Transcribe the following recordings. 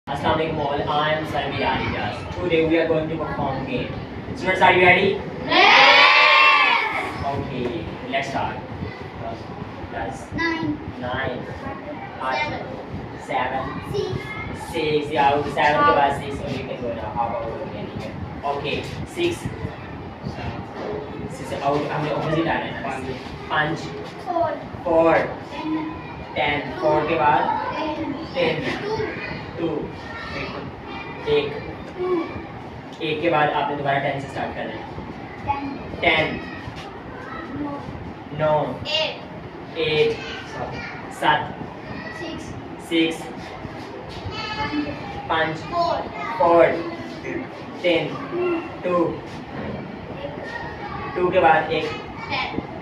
Assalamualaikum all, I am Sarvi Alidas. Today we are going to perform game. Students, are you ready? Yes! Okay, let's start. Plus 9, 7, 6. Yeah, 7 के बाद 6, so you can go now. How about again? Okay, 6. 6 out. हमने opposite आना है. 5, 4, 10. 4 के बाद 10. 2. एक के बाद आपने दोबारा 10 से स्टार्ट करना है. 10, 9, 8, 7, 6, 5, 4, 10, 2 के बाद 1,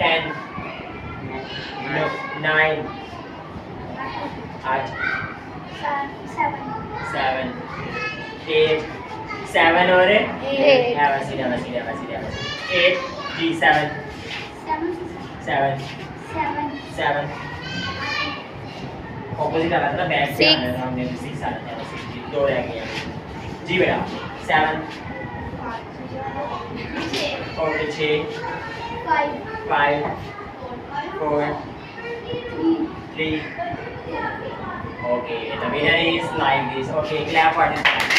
10, 9, 8, 7, 8, 7 और 8. सीधा 8 जी 7 ऑपोजिट आ रहा था बैक से आ रहा था. हमने 6 आ रहा था. 6 जी 2 रह गया जी बेटा. 7 okay 6 5 4 3. Okay, the winner is like this. Okay, clap for this.